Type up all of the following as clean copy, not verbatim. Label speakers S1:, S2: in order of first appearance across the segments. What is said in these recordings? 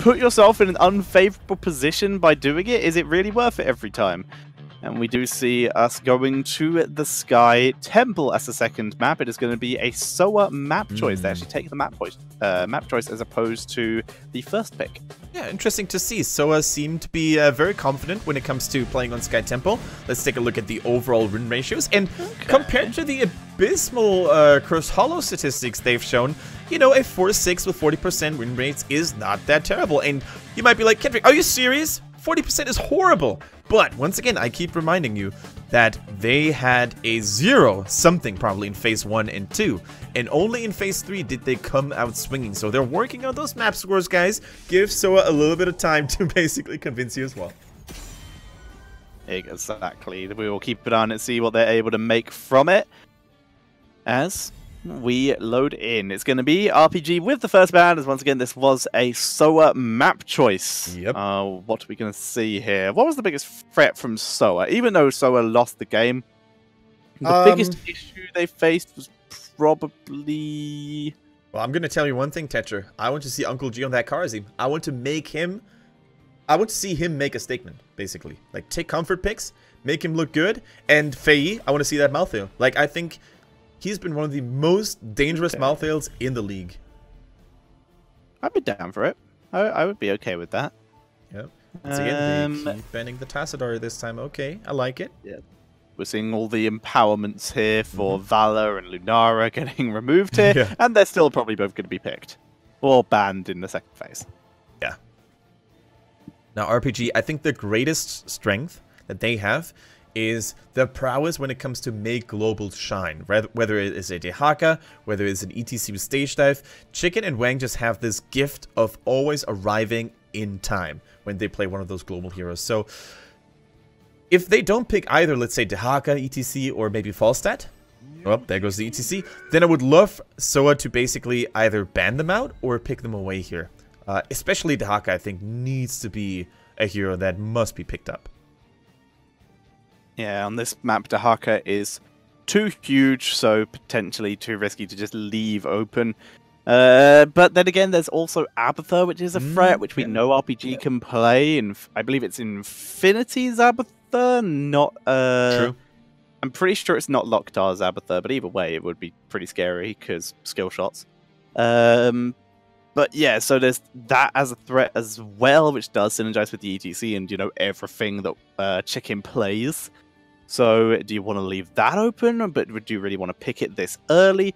S1: put yourself in an unfavorable position by doing it? Is it really worth it every time? And we do see us going to the Sky Temple as the second map. It is going to be a SOA map choice. They actually take the map choice as opposed to the first pick.
S2: Yeah, interesting to see. SOA seem to be very confident when it comes to playing on Sky Temple. Let's take a look at the overall win ratios. And compared to the abysmal Curse Hollow statistics they've shown, you know, a 4-6 with 40% win rates is not that terrible. And you might be like, Kendrick, are you serious? 40% is horrible. But once again, I keep reminding you that they had a 0-something probably in phase 1 and 2. And only in phase 3 did they come out swinging. So they're working on those map scores, guys. Give SOA a little bit of time to basically convince you as well.
S1: Exactly. We will keep an eye on it and see what they're able to make from it. As we load in. It's going to be RPG with the first ban, as once again, this was a SOA map choice.
S2: Yep.
S1: What are we going to see here? What was the biggest threat from SOA? Even though SOA lost the game, the biggest issue they faced was probably...
S2: Well, I'm going to tell you one thing, Tetcher. I want to see Uncle G on that Karazim. I want to see him make a statement, basically. Like, take comfort picks, make him look good, and Fei, I want to see that Malthael. Like, I think... he's been one of the most dangerous Malthaels in the league.
S1: I'd be down for it. I would be okay with that.
S2: Yep. Once again, they keep banning the Tassadar this time. Okay, I like it.
S1: Yeah. We're seeing all the empowerments here for Valor and Lunara getting removed here, and they're still probably both going to be picked. Or banned in the second phase.
S2: Yeah. Now, RPG, I think the greatest strength that they have is the prowess when it comes to make global shine. Whether it is a Dehaka, whether it's an ETC with stage dive, Chicken and Wang just have this gift of always arriving in time when they play one of those global heroes. So if they don't pick either, let's say Dehaka, ETC, or maybe Falstad, well, there goes the ETC, then I would love SOA to basically either ban them out or pick them away here. Especially Dehaka, I think, needs to be a hero that must be picked up.
S1: Yeah, on this map, Dehaka is too huge, so potentially too risky to just leave open. But then again, there's also Abathur, which is a threat, which we know RPG can play. And I believe it's Infinity's Abathur, not...
S2: True.
S1: I'm pretty sure it's not Locktar's Abathur, but either way, it would be pretty scary, because skill shots. But yeah, so there's that as a threat as well, which does synergize with the ETC and, you know, everything that Chicken plays. So do you want to leave that open, but would you really want to pick it this early?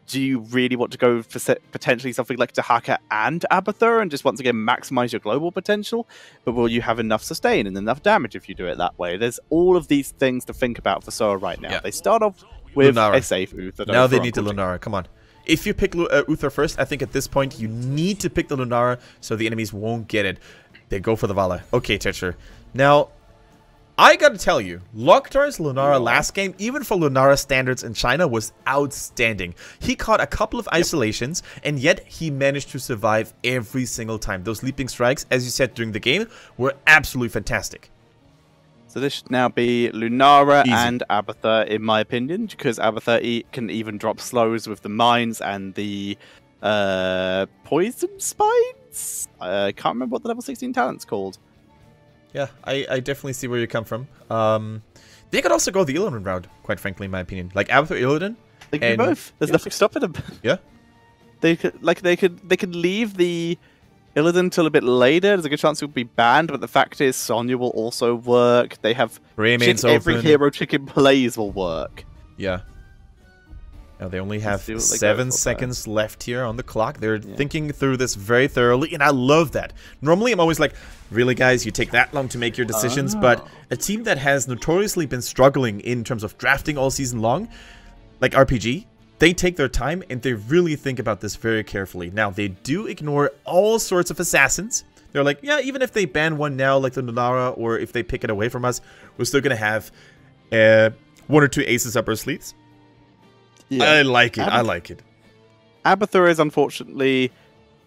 S1: Do you really want to go for potentially something like Dehaka and Abathur and just once again maximize your global potential? But will you have enough sustain and enough damage if you do it that way? There's all of these things to think about for SOA right now. Yeah. They start off with Lunara. A safe Uther.
S2: Now they need the Lunara, come on. If you pick Uther first, I think at this point you need to pick the Lunara so the enemies won't get it. They go for the Vala. Okay, Tetcher. Now, I gotta tell you, Locktar's Lunara last game, even for Lunara standards in China, was outstanding. He caught a couple of isolations, and yet he managed to survive every single time. Those leaping strikes, as you said during the game, were absolutely fantastic.
S1: So this should now be Lunara and Abathur, in my opinion, because Abathur can even drop slows with the mines and the poison spines. I can't remember what the level 16 talent's called.
S2: Yeah, I definitely see where you come from. They could also go the Illidan route, quite frankly, in my opinion. Like Abathur, Illidan.
S1: They can do both. There's nothing stopping them.
S2: Yeah.
S1: They could leave the Illidan till a bit later. There's a good chance it would be banned, but the fact is Sonya will also work. They have every hero Chicken plays will work.
S2: Yeah. Now they only have 7 seconds left here on the clock. They're thinking through this very thoroughly, and I love that. Normally I'm always like, really guys, you take that long to make your decisions, but a team that has notoriously been struggling in terms of drafting all season long, like RPG, they take their time and they really think about this very carefully. Now, they do ignore all sorts of assassins. They're like, yeah, even if they ban one now, like the Lunara, or if they pick it away from us, we're still going to have 1 or 2 aces up our sleeves. Yeah. I like it. I like it.
S1: Abathur is unfortunately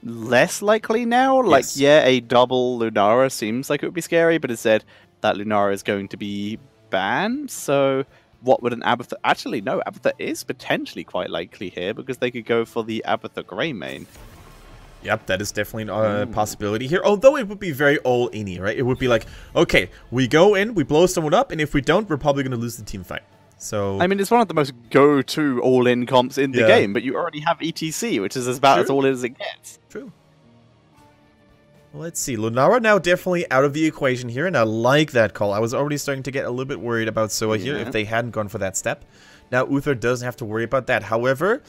S1: less likely now. Like, yeah, a double Lunara seems like it would be scary, but instead that Lunara is going to be banned. So what would an Abathur... Actually, no, Abathur is potentially quite likely here because they could go for the Abathur Greymane.
S2: Yep, that is definitely a possibility here. Although it would be very all-in-y, right? It would be like, okay, we go in, we blow someone up, and if we don't, we're probably going to lose the team fight. So
S1: I mean, it's one of the most go-to all-in comps in the game, but you already have ETC, which is about as all-in as it gets.
S2: True. Well, let's see. Lunara now definitely out of the equation here, and I like that call. I was already starting to get a little bit worried about SOA here if they hadn't gone for that step. Now, Uther doesn't have to worry about that. However,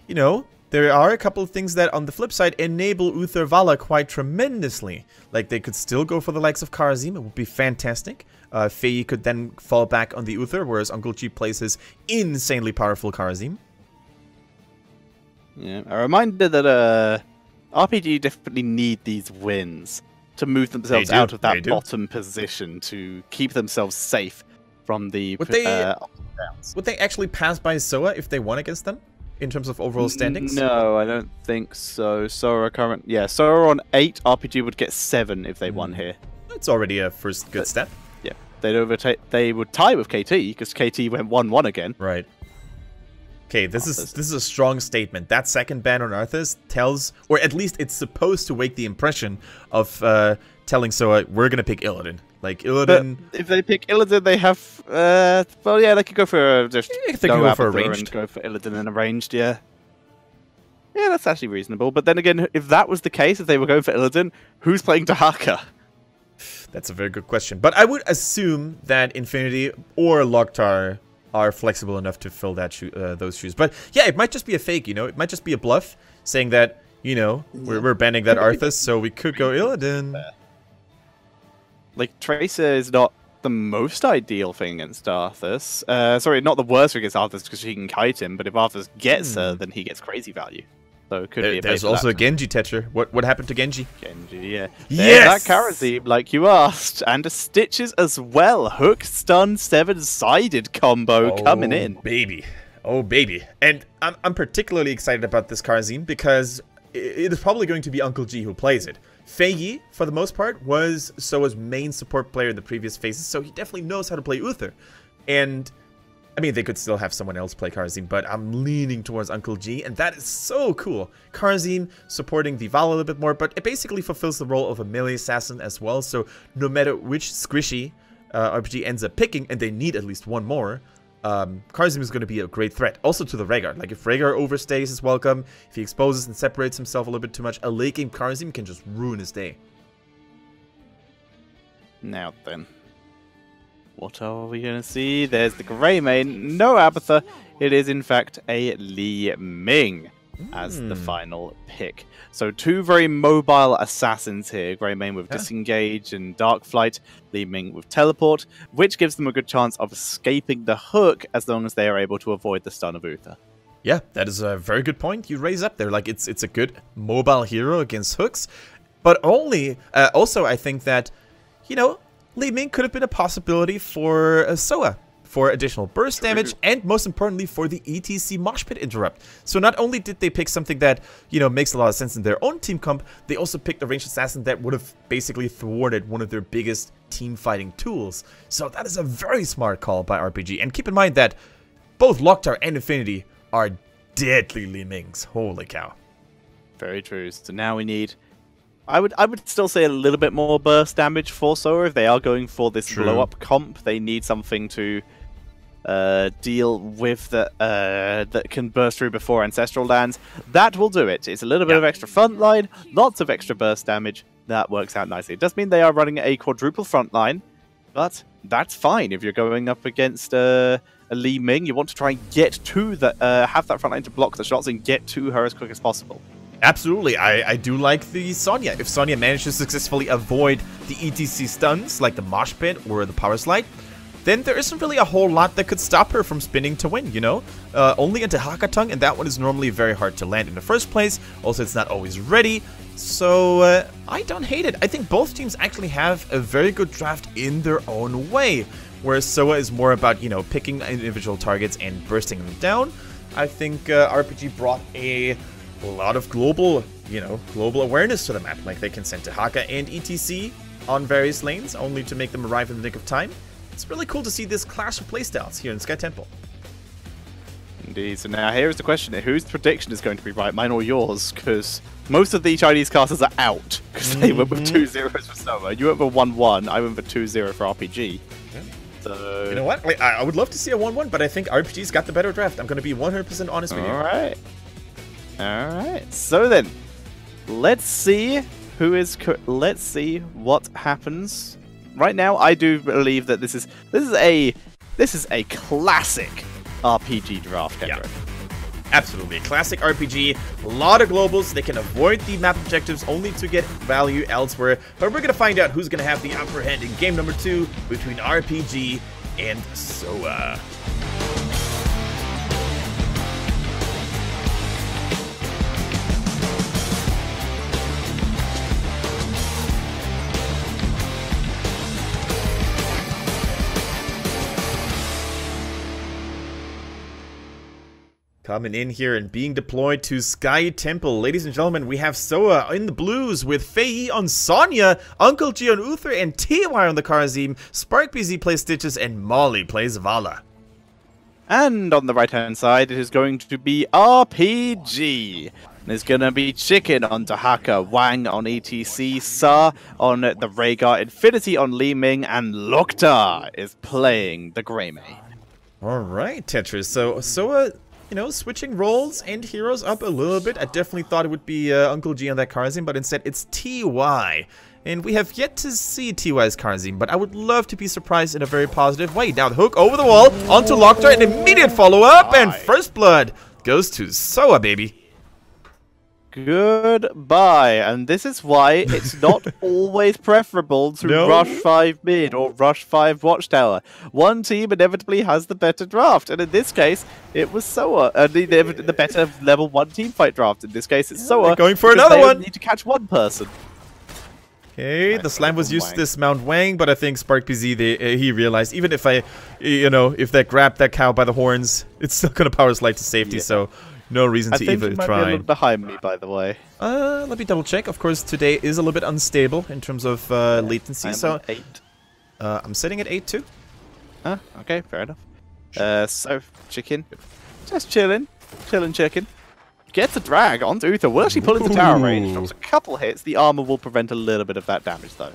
S2: you know, there are a couple of things that, on the flip side, enable Uther Vala quite tremendously. Like, they could still go for the likes of Karazim. It would be fantastic. Fei could then fall back on the Uther, whereas Uncle G plays his insanely powerful Karazim.
S1: Yeah, a reminder that RPG definitely need these wins to move themselves out of that bottom position, to keep themselves safe from the ups and downs.
S2: Would they actually pass by SOA if they won against them? In terms of overall standings?
S1: No, I don't think so. SOA SOA on 8, RPG would get 7 if they won here.
S2: That's already a first good step.
S1: Yeah, they would tie with KT, because KT went 1-1 again. Right.
S2: Okay, this is a strong statement. That second ban on Arthas tells, or at least it's supposed to wake the impression of telling SOA, we're gonna pick Illidan. Like, Illidan...
S1: But if they pick Illidan, they have... well, yeah, they could go for... Just
S2: they could go for a ranged.
S1: And go for Illidan and a ranged, yeah. Yeah, that's actually reasonable. But then again, if that was the case, if they were going for Illidan, who's playing Dahaka?
S2: That's a very good question. But I would assume that Infinity or Loktar are flexible enough to fill that those shoes. But yeah, it might just be a fake, you know? It might just be a bluff, saying that, you know, we're banning that Arthas, so we could go Illidan.
S1: Like, Tracer is not the most ideal thing against Arthas. Sorry, not the worst against Arthas, because she can kite him, but if Arthas gets her, then he gets crazy value. So it could be a
S2: There's also a Genji Tetcher. What happened to Genji?
S1: Genji, yeah.
S2: Yes!
S1: That Karazim, like you asked. And a Stitches as well. Hook, stun, 7-sided combo coming in.
S2: Baby. Oh, baby. And I'm particularly excited about this Karazim because it is probably going to be Uncle G who plays it. Fei Yi, for the most part, was SOA's main support player in the previous phases, so he definitely knows how to play Uther. And, I mean, they could still have someone else play Karazim, but I'm leaning towards Uncle G, and that is so cool. Karazim supporting the Vala a little bit more, but it basically fulfills the role of a melee assassin as well, so no matter which squishy RPG ends up picking, and they need at least one more, Karazim is going to be a great threat. Also to the Rhaegar. Like, if Rhaegar overstays is welcome, if he exposes and separates himself a little bit too much, a late game Karazim can just ruin his day. Now then.
S1: What are we going to see? There's the Greymane. No Abatha. It is, in fact, a Li Ming as the final pick. So 2 very mobile assassins here. Greymane with Disengage and Dark Flight. Li Ming with Teleport, which gives them a good chance of escaping the hook as long as they are able to avoid the stun of Uther.
S2: Yeah, that is a very good point you raise up there. Like, it's a good mobile hero against hooks. But also, I think that, you know, Li Ming could have been a possibility for SOA, for additional burst damage, and most importantly, for the ETC Mosh Pit interrupt. So not only did they pick something that, you know, makes a lot of sense in their own team comp, they also picked a ranged assassin that would have basically thwarted one of their biggest team fighting tools. So that is a very smart call by RPG. And keep in mind that both Loktar and Infinity are deadly Li Mings. Holy cow.
S1: Very true. So now we need... I would still say a little bit more burst damage for SOA if they are going for this blow-up comp. They need something to deal with that can burst through before Ancestral lands. That will do it. It's a little bit of extra frontline, lots of extra burst damage. That works out nicely. It does mean they are running a quadruple frontline, but that's fine if you're going up against a Li Ming. You want to try and get to the have that frontline to block the shots and get to her as quick as possible.
S2: Absolutely, I do like the Sonya. If Sonya manages to successfully avoid the ETC stuns, like the Mosh Pit or the Power Slide, then there isn't really a whole lot that could stop her from spinning to win, you know? Only into Hakatung, and that one is normally very hard to land in the first place. Also, it's not always ready, so I don't hate it. I think both teams actually have a very good draft in their own way, whereas SOA is more about, you know, picking individual targets and bursting them down. I think RPG brought a lot of global awareness to the map. Like, they can send Dahaka and ETC on various lanes, only to make them arrive in the nick of time. It's really cool to see this clash of playstyles here in Sky Temple.
S1: indeed. So now here is the question: whose prediction is going to be right, mine or yours? Because most of the Chinese casters are out because they went with 2 zeros for SOA. You went for 1-1. I went for 2-0 for RPG.
S2: Yeah.
S1: So
S2: you know what? Like, I would love to see a 1-1, but I think RPG's got the better draft. I'm going to be 100% honest with you.
S1: All right. So then, let's see who is. Let's see what happens. Right now, I do believe that this is a classic RPG draft, Kendrick.
S2: Yeah. Absolutely. A classic RPG, a lot of globals. They can avoid the map objectives only to get value elsewhere. But we're going to find out who's going to have the upper hand in game number 2 between RPG and SOA. Coming in here and being deployed to Sky Temple. Ladies and gentlemen, we have SOA in the blues with Fei on Sonya, Uncle G on Uther, and TY on the Karazim. SparkBZ plays Stitches, and Molly plays Vala.
S1: And on the right-hand side, it is going to be RPG. There's going to be Chicken on Dahaka, Wang on ETC, Sa on the Rhaegar, Infinity on Li Ming, and Lokta is playing the Greymane.
S2: Alright, Tetris. So SOA, you know, switching roles and heroes up a little bit. I definitely thought it would be Uncle G on that Karazim, but instead it's TY. And we have yet to see TY's Karazim, but I would love to be surprised in a very positive way. Now the hook over the wall, onto Lokta, an immediate follow-up, and first blood goes to SOA, baby.
S1: Goodbye, and this is why it's not always preferable to rush 5 mid or rush 5 watchtower. One team inevitably has the better draft, and in this case, it was SOA. The better level 1 team fight draft. In this case, it's SOA.
S2: Going for another one.
S1: Need to catch one person.
S2: Okay, the slam was used to dismount Wang, but I think SparkBZ, he realized even if if they grab that cow by the horns, it's still gonna power slide to safety. So. No reason to even try.
S1: I think you might be a little behind me, by the way.
S2: Let me double check. Of course, today is a little bit unstable in terms of latency. So
S1: 8.
S2: I'm sitting at 8 too.
S1: Okay, fair enough. So Chicken, just chilling, Chicken. Gets a drag onto Uther. Will actually pull into tower range. Drops a couple hits. The armor will prevent a little bit of that damage, though.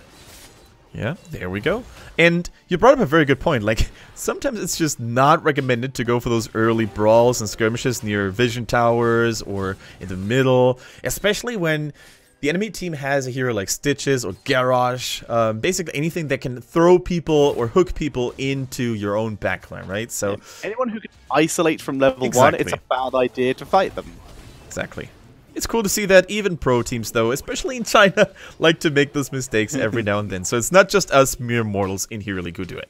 S2: Yeah, there we go. And you brought up a very good point. Like, sometimes it's just not recommended to go for those early brawls and skirmishes near vision towers or in the middle, especially when the enemy team has a hero like Stitches or Garrosh, basically anything that can throw people or hook people into your own backline, right? So
S1: anyone who can isolate from level 1, it's a bad idea to fight them.
S2: Exactly. It's cool to see that even pro teams, though, especially in China, like to make those mistakes every now and then. So it's not just us mere mortals in here who do it.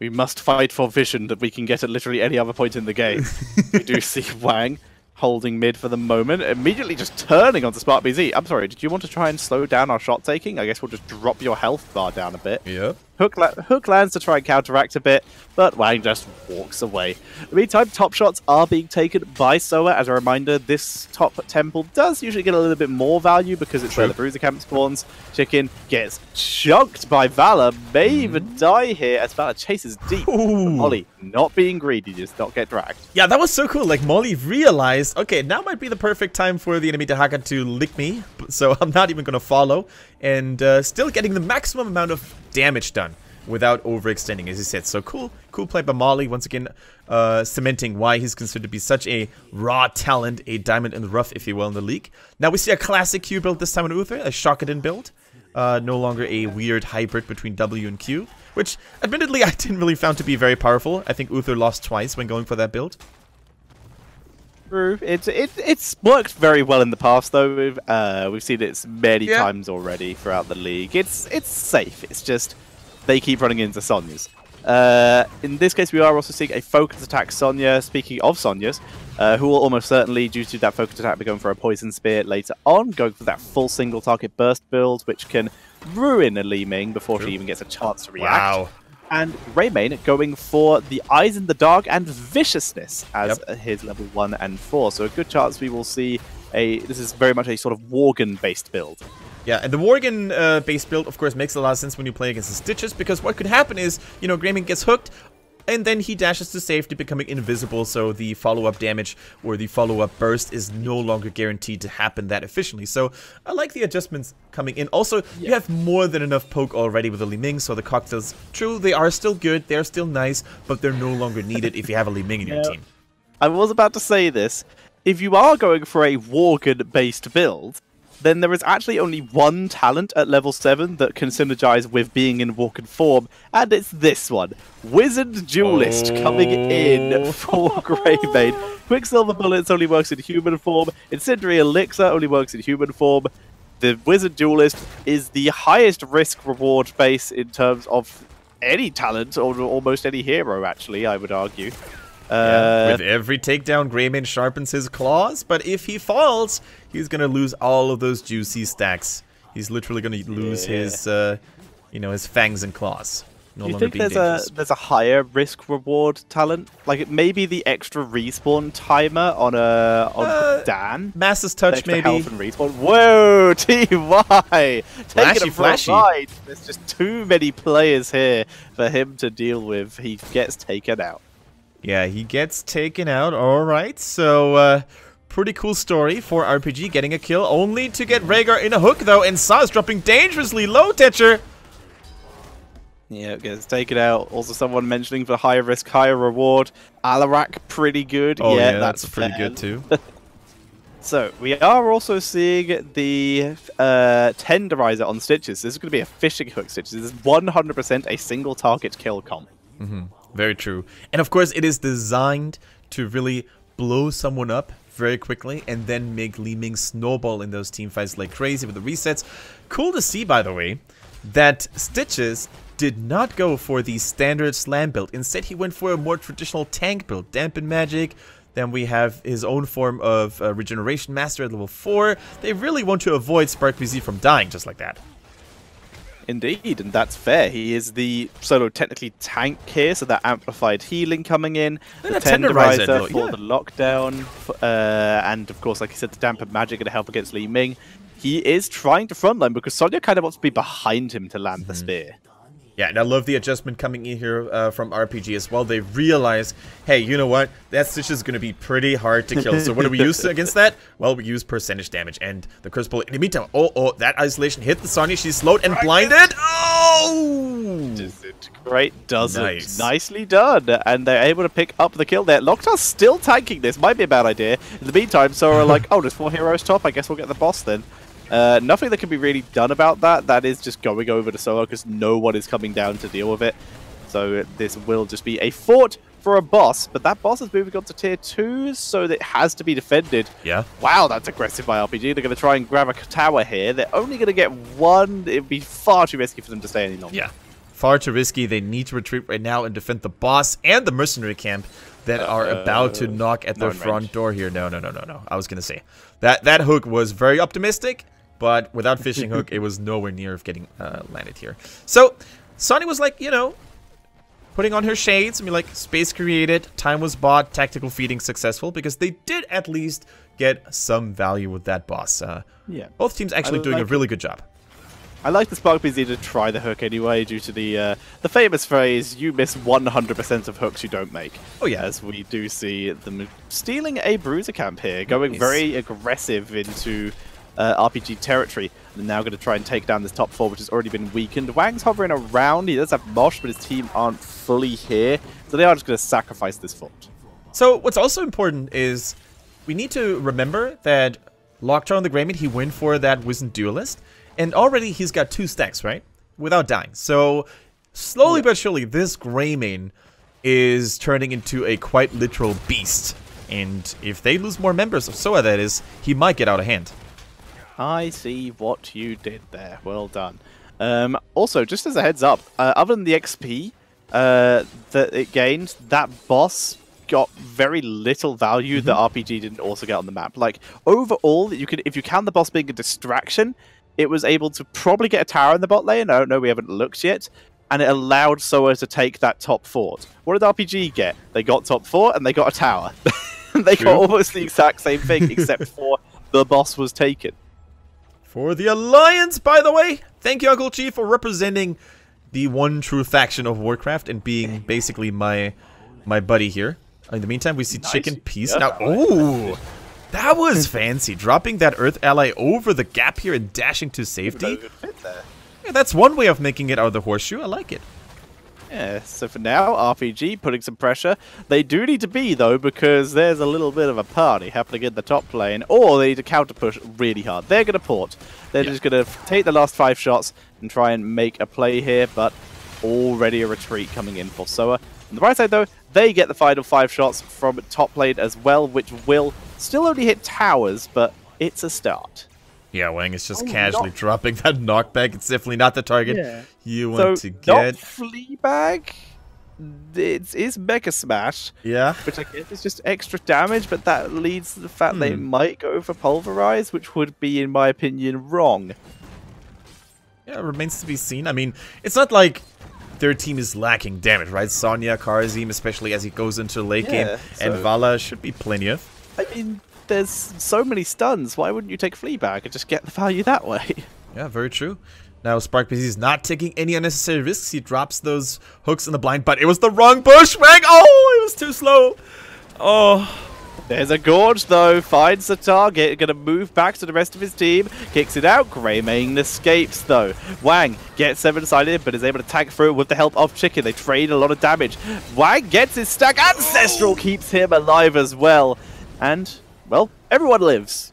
S1: We must fight for vision that we can get at literally any other point in the game. We do see Wang holding mid for the moment, immediately just turning onto SparkBZ. I'm sorry, did you want to try and slow down our shot taking? I guess we'll just drop your health bar down a bit.
S2: Yep.
S1: Hook lands to try and counteract a bit, but Wang just walks away. In the meantime, top shots are being taken by SOA. As a reminder, this top temple does usually get a little bit more value because it's where the Bruiser camp spawns. Chicken gets chunked by Vala, may even die here as Vala chases deep. Molly, not being greedy, just not get dragged.
S2: Yeah, that was so cool. Like, Molly realized, okay, now might be the perfect time for the enemy Dahaka to lick me, so I'm not even going to follow. And still getting the maximum amount of damage done without overextending, as he said. So cool play by Molly, once again cementing why he's considered to be such a raw talent, a diamond in the rough, if you will, in the league. Now we see a classic Q build this time on Uther, a Shockedin build. No longer a weird hybrid between W and Q, which admittedly I didn't really found to be very powerful. I think Uther lost twice when going for that build.
S1: True. It's worked very well in the past, though. We've seen it many times already throughout the league. It's safe. It's just they keep running into Sonyas. In this case, we are also seeing a focus attack Sonya. Speaking of Sonyas, who will almost certainly, due to that focus attack, be going for a Poison Spear later on, going for that full single target burst build, which can ruin a Li Ming before she even gets a chance to react.
S2: Wow.
S1: And Greymane going for the Eyes in the Dark and Viciousness as his level 1 and 4. So a good chance we will see this is very much a sort of Worgen-based build.
S2: Yeah, and the Worgen-based build, of course, makes a lot of sense when you play against the Stitches, because what could happen is, Greymane gets hooked, and then he dashes to safety, becoming invisible, so the follow-up damage or the follow-up burst is no longer guaranteed to happen that efficiently. So I like the adjustments coming in. Also, you have more than enough poke already with the Li Ming, so the cocktails, true, they are still good, they're still nice, but they're no longer needed if you have a Li Ming in your team.
S1: I was about to say this. If you are going for a Worgen-based build, then there is actually only one talent at level 7 that can synergize with being in Worgen form, and it's this one. Wizard Duelist coming in for Greymane. Quicksilver Bullets only works in human form. Incendiary Elixir only works in human form. The Wizard Duelist is the highest risk-reward base in terms of any talent, or almost any hero, actually, I would argue.
S2: With every takedown, Greymane sharpens his claws, but if he falls, he's gonna lose all of those juicy stacks. He's literally gonna lose his, you know, his fangs and claws. No
S1: Do you
S2: longer
S1: think
S2: being
S1: there's a higher risk reward talent? Like maybe the extra respawn timer on Dan.
S2: Master's Touch,
S1: extra
S2: maybe.
S1: Health and respawn. Whoa, TY, taking it for a
S2: flashy.
S1: ride. There's just too many players here for him to deal with. He gets taken out.
S2: Yeah, he gets taken out. Alright, so pretty cool story for RPG, getting a kill, only to get Rhaegar in a hook, though, and Sa's dropping dangerously low, Tetcher.
S1: Yeah, gets taken out. Also, someone mentioning for higher risk, higher reward. Alarak, pretty good.
S2: Oh,
S1: yeah,
S2: that's pretty good, too.
S1: So, we are also seeing the Tenderizer on Stitches. This is going to be a fishing hook Stitches. This is 100% a single target kill comp.
S2: Very true. And of course, it is designed to really blow someone up very quickly and then make Li Ming snowball in those team fights like crazy with the resets. Cool to see, by the way, that Stitches did not go for the standard slam build. Instead, he went for a more traditional tank build. Dampen Magic. Then we have his own form of Regeneration Master at level 4. They really want to avoid Spark VZ from dying just like that.
S1: Indeed, and that's fair. He is the solo technically tank here, so that amplified healing coming in, the Tenderizer for the lockdown, and of course, like I said, the Dampen Magic going to help against Li Ming. He is trying to frontline because Sonya kind of wants to be behind him to land the spear.
S2: Yeah, and I love the adjustment coming in here from RPG as well. They realize, hey, you know what? That Stitch is going to be pretty hard to kill. So what do we use against that? Well, we use percentage damage. And the Crucible, in the meantime, that isolation hit the Sonya. She's slowed and blinded. Oh!
S1: Disintegrate doesn't. Nicely done. And they're able to pick up the kill there. Locktar's still tanking this. Might be a bad idea. In the meantime, Sora like, oh, there's 4 heroes top. I guess we'll get the boss then. Nothing that can be really done about that. That is just going over to Solo because no one is coming down to deal with it. So this will just be a fort for a boss. But that boss is moving on to tier 2, so that it has to be defended.
S2: Yeah. Wow,
S1: that's aggressive by RPG. They're going to try and grab a tower here. They're only going to get one. It would be far too risky for them to stay any longer.
S2: Yeah. Far too risky. They need to retreat right now and defend the boss and the mercenary camp that are about to knock at their front door here. No. I was going to say. That hook was very optimistic. But without Fishing Hook, it was nowhere near of getting landed here. So, Sonny was like, you know, putting on her shades. I mean, like, space created, time was bought, tactical feeding successful. Because they did at least get some value with that boss.
S1: Yeah.
S2: Both teams actually doing a really good job.
S1: I like the Spark BZ to try the hook anyway, due to the famous phrase, you miss 100% of hooks you don't make.
S2: Oh yeah.
S1: As we do see them stealing a Bruiser camp here, going very aggressive into RPG territory. And now going to try and take down this top 4, which has already been weakened. Wang's hovering around. He does have Mosh, but his team aren't fully here. So they are just going to sacrifice this fort.
S2: So what's also important is we need to remember that Locktar on the Greymane, he went for that Wizard Duelist. And already he's got 2 stacks, right? Without dying. So slowly but surely, this Greymane is turning into a quite literal beast. And if they lose more members of SOA, that is, he might get out of hand.
S1: I see what you did there. Well done. Also, just as a heads up, other than the XP that it gained, that boss got very little value that RPG didn't also get on the map. Like, overall, you could, if you count the boss being a distraction, it was able to probably get a tower in the bot lane. No, we haven't looked yet. And it allowed SOA to take that top fort. What did RPG get? They got top fort and they got a tower. They got almost the exact same thing, except for the boss was taken.
S2: For the Alliance, by the way. Thank you, Uncle Chief, for representing the one true faction of Warcraft and being basically my buddy here. In the meantime, we see Chicken Peace now. Oh, that was fancy. Dropping that Earth ally over the gap here and dashing to safety. Yeah, that's one way of making it out of the horseshoe. I like it.
S1: Yeah, so for now, RPG putting some pressure. They do need to be, though, because there's a little bit of a party happening in the top lane, or they need to counter push really hard. They're going to port. They're just going to take the last 5 shots and try and make a play here, but already a retreat coming in for SOA. On the right side, though, they get the final 5 shots from top lane as well, which will still only hit towers, but it's a start.
S2: Yeah, Wang is just casually dropping that knockback. It's definitely not the target you want to get.
S1: Not Fleabag. It's Mega Smash.
S2: Yeah.
S1: Which I guess is just extra damage, but that leads to the fact they might go for Pulverize, which would be, in my opinion, wrong.
S2: Yeah, it remains to be seen. I mean, it's not like their team is lacking damage, right? Sonya, Karazim, especially as he goes into late game, and Vala should be plenty of.
S1: I mean, there's so many stuns. Why wouldn't you take Fleabag and just get the value that way?
S2: Yeah, very true. Now, SparkBZ is not taking any unnecessary risks. He drops those hooks in the blind, but it was the wrong bush, Wang! Oh, it was too slow. Oh.
S1: There's a Gorge, though. Finds the target. Going to move back to the rest of his team. Kicks it out. Greymane escapes, though. Wang gets 7-sided, but is able to tag through with the help of Chicken. They trade a lot of damage. Wang gets his stack. Ancestral keeps him alive as well. And, well, everyone lives.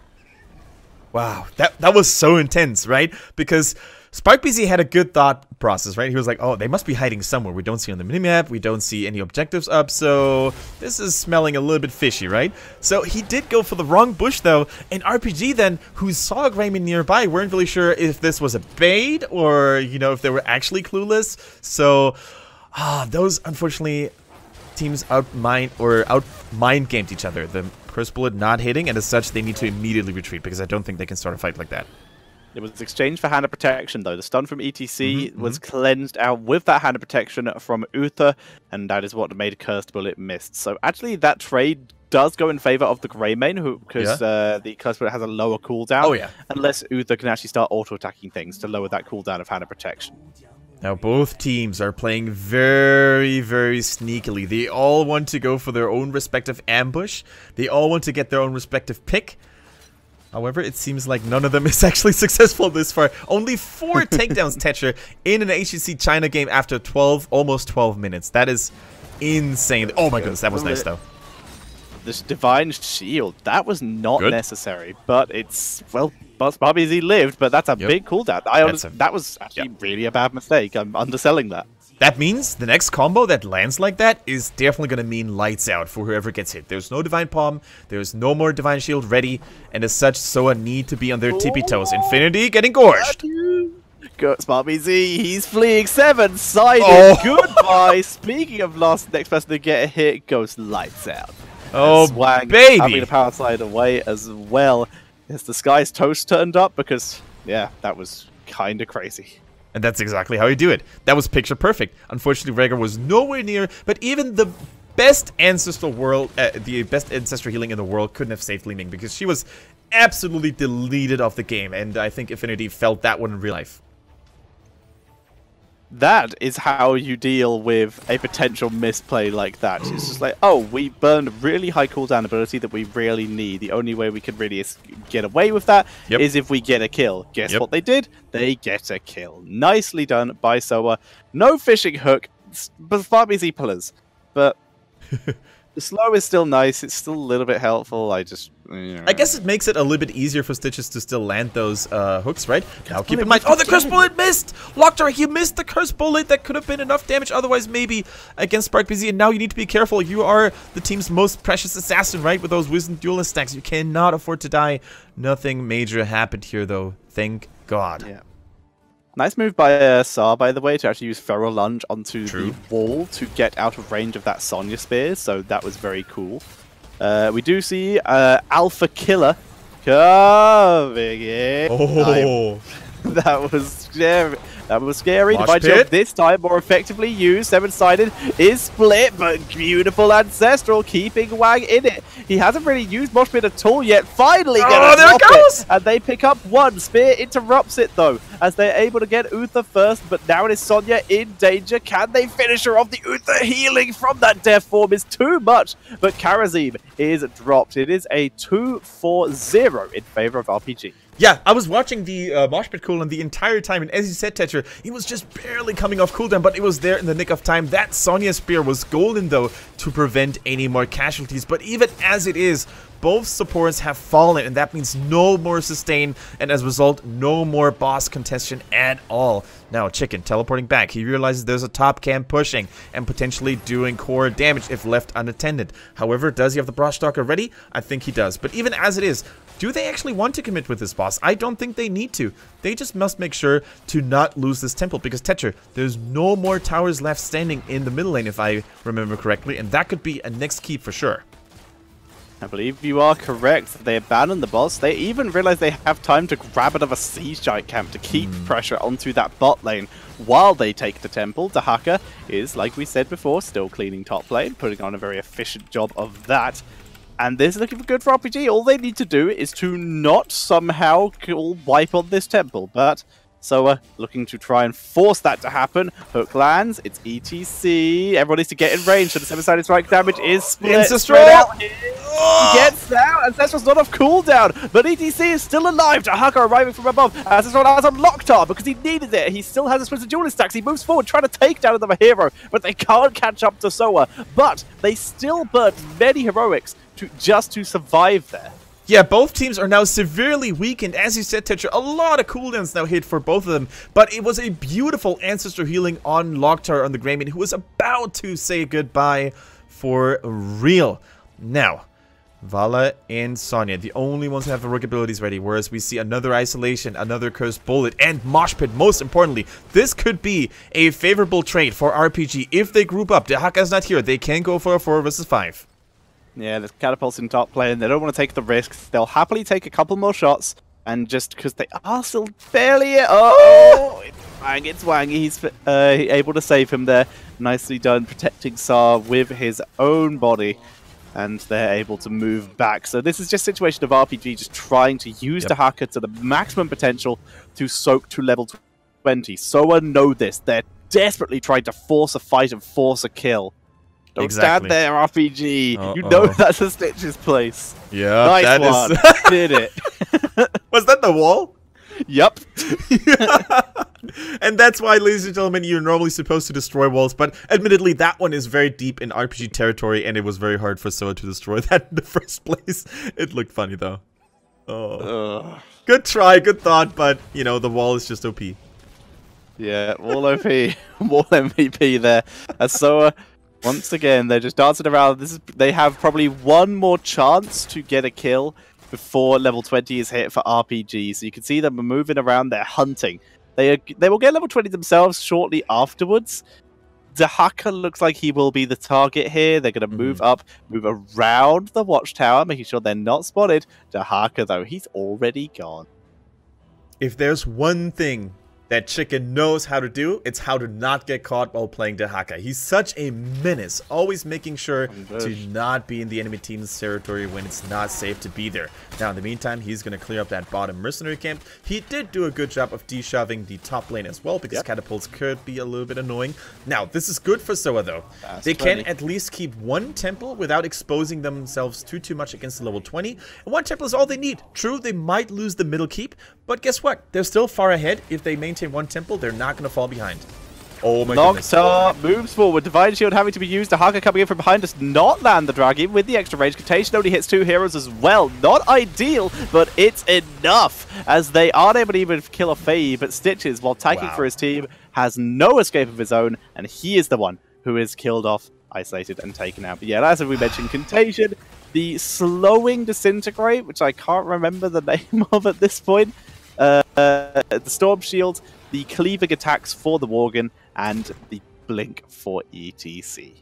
S2: Wow, that was so intense, right? Because SparkBZ had a good thought process, right? He was like, oh, they must be hiding somewhere. We don't see on the minimap. We don't see any objectives up. So this is smelling a little bit fishy, right? So he did go for the wrong bush, though. And RPG then, who saw Greymane nearby, weren't really sure if this was a bait or, you know, if they were actually clueless. So those, unfortunately, teams out-mind gamed each other. The Curse Bullet not hitting, and as such, they need to immediately retreat because I don't think they can start a fight like that.
S1: It was exchanged for Hand of Protection, though. The stun from ETC was cleansed out with that Hand of Protection from Uther, and that is what made Cursed Bullet missed. So actually, that trade does go in favor of the Greymane, because the Cursed Bullet has a lower cooldown.
S2: Oh, yeah. Unless
S1: Uther can actually start auto-attacking things to lower that cooldown of Hand of Protection.
S2: Now, both teams are playing very, very sneakily. They all want to go for their own respective ambush. They all want to get their own respective pick. However, it seems like none of them is actually successful this far. Only 4 takedowns, Tetcher, in an HGC China game after almost 12 minutes. That is insane. Oh my goodness, that was nice, though.
S1: This Divine Shield, that was not necessary, but it's, well, SparkBZ lived, but that's a big cooldown. That was actually really a bad mistake. I'm underselling that.
S2: That means the next combo that lands like that is definitely going to mean lights out for whoever gets hit. There's no Divine Palm, there's no more Divine Shield ready, and as such, SOA need to be on their tippy toes. Infinity getting gorged.
S1: SparkBZ, he's fleeing 7-sided. Goodbye. Speaking of next person to get a hit goes lights out.
S2: Oh,
S1: Swang
S2: baby.
S1: having the power slide away as well. As the Sky's toast turned up because, yeah, that was kind of crazy.
S2: And that's exactly how you do it. That was picture perfect. Unfortunately, Rhaegar was nowhere near, but even the best ancestral healing in the world couldn't have saved Li Ming because she was absolutely deleted off the game, and I think Infinity felt that one in real life.
S1: That is how you deal with a potential misplay like that. It's just like, oh, we burned a really high cooldown ability that we really need. The only way we can really get away with that is if we get a kill. Guess what they did? They get a kill. Nicely done by SOA. No fishing hook, but SparkBZ pillars. But the slow is still nice. It's still a little bit helpful. I
S2: guess it makes it a little bit easier for Stitches to still land those hooks, right? Now keep in mind, oh, the Curse Bullet missed! Lockjar, he missed the Curse Bullet. That could have been enough damage otherwise maybe against SparkBZ, and now you need to be careful. You are the team's most precious assassin, right? With those Wisdom Duelist stacks. You cannot afford to die. Nothing major happened here, though. Thank God.
S1: Yeah. Nice move by Sar, by the way, to actually use Feral Lunge onto the wall to get out of range of that Sonya Spear, so that was very cool. We do see Alpha Killer coming in.
S2: Oh.
S1: That was scary. That was scary.
S2: Mosh
S1: Divide
S2: pit.
S1: Shield this time more effectively used. Seven-sided is split, but beautiful Ancestral keeping Wang in it. He hasn't really used Mosh Pit at all yet. Finally,
S2: Oh, there it goes!
S1: and they pick up one. Spear interrupts it though, as they're able to get Uther first. But now it is Sonya in danger. Can they finish her off? The Uther healing from that death form is too much. But Karazim is dropped. It is a 2-4-0 in favor of RPG.
S2: Yeah, I was watching the Mosh Pit cooldown the entire time, and as you said, Tetra, he was just barely coming off cooldown, but it was there in the nick of time. That Sonya Spear was golden, though, to prevent any more casualties. But even as it is, both supports have fallen, and that means no more sustain, and as a result, no more boss contention at all. Now, Chicken teleporting back. He realizes there's a top camp pushing and potentially doing core damage if left unattended. However, does he have the Brush Stalker ready? I think he does. But even as it is, do they actually want to commit with this boss? I don't think they need to. They just must make sure to not lose this temple, because Tetra, there's no more towers left standing in the middle lane, if I remember correctly, and that could be a next keep for sure.
S1: I believe you are correct. They abandon the boss. They even realize they have time to grab another Siege Giant camp to keep pressure onto that bot lane while they take the temple. Dahaka is, like we said before, still cleaning top lane, putting on a very efficient job of that. And this is looking good for RPG. All they need to do is to not somehow wipe on this temple. But SOA looking to try and force that to happen. Hook lands. It's ETC. Everyone needs to get in range. So the seven-sided strike damage is split.
S2: Ancestral!
S1: Gets out. Ancestral's not off cooldown. But ETC is still alive. Dahaka arriving from above. Ancestral has on Locktar because he needed it. He still has a Splinter Duelist stacks. He moves forward trying to take down another hero. But they can't catch up to SOA. But they still burnt many heroics just to survive there.
S2: Yeah, both teams are now severely weakened. As you said, Tetra, a lot of cooldowns now hit for both of them. But it was a beautiful Ancestor healing on Locktar on the Greymane, who was about to say goodbye for real. Now, Vala and Sonya, the only ones who have heroic abilities ready, whereas we see another Isolation, another Cursed Bullet, and Mosh Pit. Most importantly, this could be a favorable trade for RPG. If they group up, Dahaka's not here, they can go for a 4 versus 5.
S1: Yeah, there's catapults in top lane. They don't want to take the risks. They'll happily take a couple more shots, and just because they are still barely... Oh! It's Wang. He's able to save him there. Nicely done, protecting Sar with his own body, and they're able to move back. So this is just a situation of RPG just trying to use Dahaka to the maximum potential to soak to level 20. SOA know this. They're desperately trying to force a fight and force a kill. Don't stand there, RPG. You know that's a Stitch's place.
S2: Yeah,
S1: nice
S2: that
S1: one.
S2: is...
S1: Did it.
S2: Was that the wall?
S1: Yup.
S2: And that's why, ladies and gentlemen, you're normally supposed to destroy walls, but admittedly, that one is very deep in RPG territory, and it was very hard for SOA to destroy that in the first place. It looked funny, though. Oh. Good try, good thought, but, you know, the wall is just OP.
S1: Yeah, wall OP. Wall MVP there. As SOA... Once again, they're just dancing around. They have probably one more chance to get a kill before level 20 is hit for RPG. So you can see them moving around. They're hunting. They will get level 20 themselves shortly afterwards. Dahaka looks like he will be the target here. They're going to move up, move around the watchtower, making sure they're not spotted. Dahaka, though, he's already gone.
S2: If there's one thing that Chicken knows how to do, it's how to not get caught while playing Dahaka. He's such a menace, always making sure to not be in the enemy team's territory when it's not safe to be there. Now, in the meantime, he's going to clear up that bottom mercenary camp. He did do a good job of de-shoving the top lane as well, because catapults could be a little bit annoying. Now, this is good for SOA, though. They can at least keep one temple without exposing themselves too much against the level 20. And one temple is all they need. True, they might lose the middle keep, but guess what? They're still far ahead. If they maintain one temple, they're not going to fall behind. Oh my goodness.
S1: Locktar moves forward. Divine Shield having to be used. Dahaka coming in from behind does not land the dragon with the extra range. Contagion only hits 2 heroes as well. Not ideal, but it's enough as they aren't able to even kill a Fae. But Stitches, while tagging for his team, has no escape of his own, and he is the one who is killed off, isolated, and taken out. But yeah, as we mentioned, Contagion, the slowing Disintegrate, which I can't remember the name of at this point. The Storm Shield, the Cleaving attacks for the Worgen, and the Blink for ETC.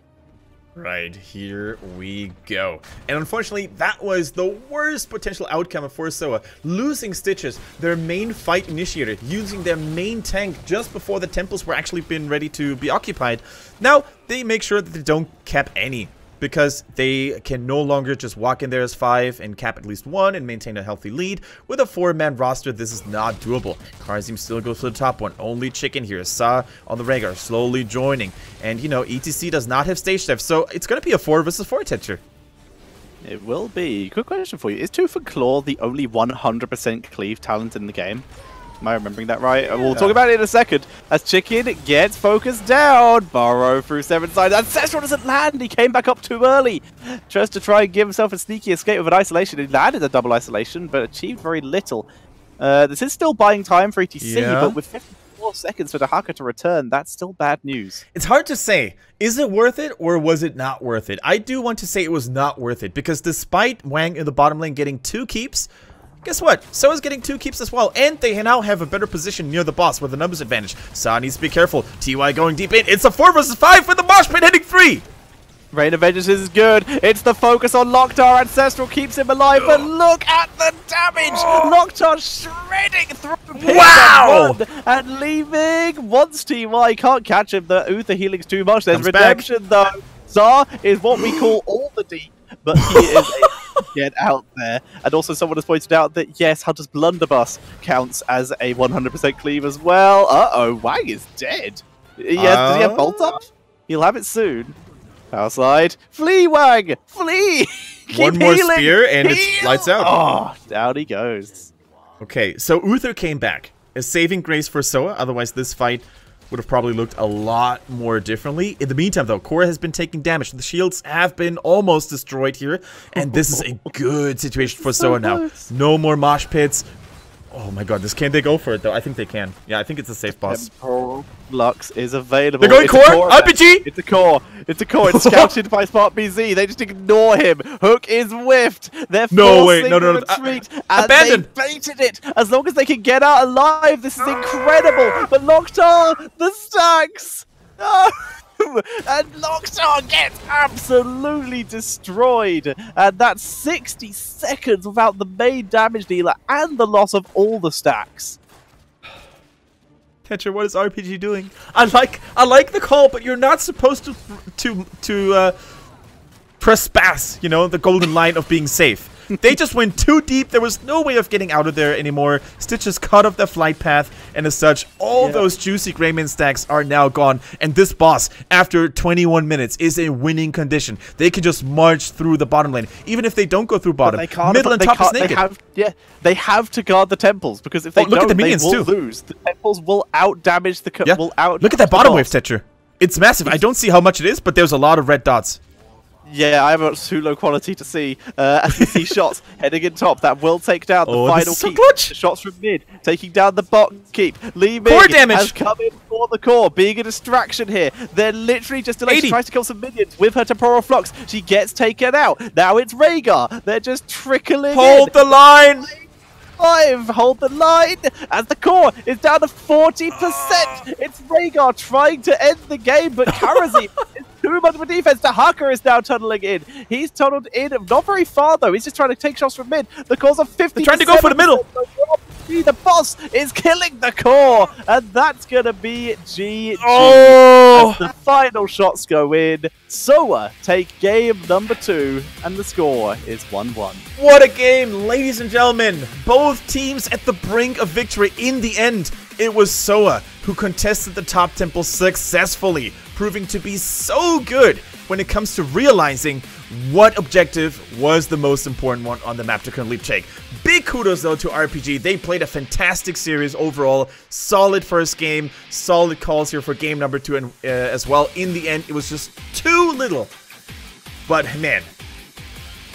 S2: Right, here we go. And unfortunately, that was the worst potential outcome for SOA. Losing Stitches, their main fight initiator, using their main tank just before the temples were actually been ready to be occupied. Now, they make sure that they don't cap any, because they can no longer just walk in there as 5 and cap at least 1 and maintain a healthy lead. With a 4-man roster, this is not doable. Karzim still goes for the top one. Only chicken here. Sa on the Rhaegar slowly joining. And, you know, ETC does not have stage dive, so it's going to be a 4 versus 4 Tetcher.
S1: It will be. Quick question for you. Is 2 for Claw the only 100% cleave talent in the game? Am I remembering that right? Yeah. We'll talk about it in a second. As Chicken gets focused down. Burrow through 7 sides. Ancestral doesn't land. He came back up too early. Just to try and give himself a sneaky escape with an isolation. He landed a double isolation, but achieved very little. This is still buying time for ETC, but with 54 seconds for Dahaka to return, that's still bad news.
S2: It's hard to say. Is it worth it or was it not worth it? I do want to say it was not worth it, because despite Wang in the bottom lane getting 2 keeps, guess what? SOA's getting 2 keeps as well, and they now have a better position near the boss with a numbers advantage. Sa needs to be careful. TY going deep in. It's a 4 versus 5 with the mosh pit hitting 3.
S1: Rain of Vengeance is good. It's the focus on Locktar. Ancestral keeps him alive, but look at the damage! Locktar shredding through.
S2: Wow!
S1: And leaving once TY can't catch him. The Uther healing's too much. There's
S2: Comes
S1: redemption
S2: back.
S1: though. Zar is what we call all the deep, but he is a get out there. And also someone has pointed out that yes, Hunter's Blunderbuss counts as a 100% cleave as well. Uh-oh, Wang is dead. Does he have Bolt Up? He'll have it soon. Power slide. Flee, Wang! Flee!
S2: One more spear and it's lights out.
S1: Oh, down he goes.
S2: Okay, so Uther came back. A saving grace for SOA, otherwise this fight would have probably looked a lot more differently. In the meantime, though, Core has been taking damage. The shields have been almost destroyed here, and this is a good situation for SOA now. No more mosh pits. Oh my god, can they go for it, though? I think they can. Yeah, I think it's a safe boss.
S1: Temporal Lux is available.
S2: They're going core! RPG!
S1: It's a core! It's a core! It's scouted by Smart BZ. They just ignore him. Hook is whiffed. They're forcing the retreat. And
S2: abandoned.
S1: They baited it. As long as they can get out alive, this is incredible. But Locktar, the stacks! No! And Locktar gets absolutely destroyed. And that's 60 seconds without the main damage dealer and the loss of all the stacks.
S2: Tetra, what is RPG doing? I like the call, but you're not supposed to press pass, you know, the golden line of being safe. They just went too deep. There was no way of getting out of there anymore. Stitches cut off their flight path, and as such, all those juicy Greyman stacks are now gone. And this boss, after 21 minutes, is in winning condition. They can just march through the bottom lane, even if they don't go through bottom. Middle and top is naked.
S1: They have to guard the temples, because if they
S2: look
S1: don't,
S2: at the minions
S1: they will lose. The temples will out-damage the...
S2: Look at that bottom wave, Tetra. It's massive. I don't see how much it is, but there's a lot of red dots.
S1: Yeah, I have too low quality to see. As we see shots heading in top, that will take down the final keep. The shots from mid, taking down the bot keep. Lee Mig has come in for the core, being a distraction here. They're literally just delayed. She tries to kill some minions with her Temporal Flux. She gets taken out. Now it's Rhaegar. They're just trickling
S2: Hold the line!
S1: Hold the line as the core is down to 40%. It's Rhaegar trying to end the game, but Karazim is too much of a defense. Dahaka is now tunneling in. He's tunneled in, not very far though. He's just trying to take shots from mid. The core's of 50%.
S2: They're trying to go for the middle.
S1: The boss is killing the core, and that's gonna be GG.
S2: Oh!
S1: As the final shots go in, SOA take game number 2, and the score is 1-1.
S2: What a game, ladies and gentlemen! Both teams at the brink of victory in the end. It was SOA who contested the top temple successfully, proving to be so good when it comes to realizing what objective was the most important one on the map to currently take. Big kudos though to RPG. They played a fantastic series overall. Solid first game, solid calls here for game number 2 and as well. In the end, it was just too little. But man,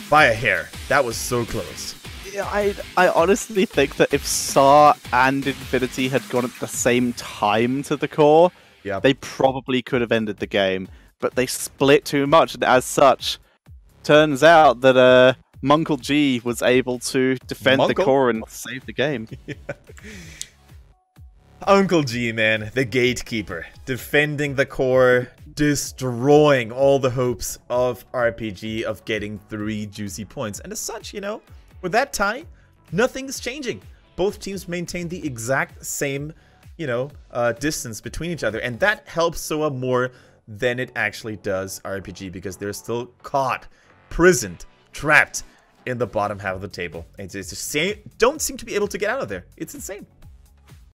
S2: by a hair, that was so close.
S1: Yeah, I honestly think that if SAR and Infinity had gone at the same time to the core, they probably could have ended the game. But they split too much, and as such, turns out that Munkle G was able to defend the core and save the game.
S2: Uncle G, man, the gatekeeper, defending the core, destroying all the hopes of RPG of getting 3 juicy points. And as such, you know, with that tie, nothing's changing. Both teams maintain the exact same, you know, distance between each other. And that helps SOA more than it actually does RPG, because they're still caught, prisoned, trapped in the bottom half of the table. It's just don't seem to be able to get out of there. It's insane.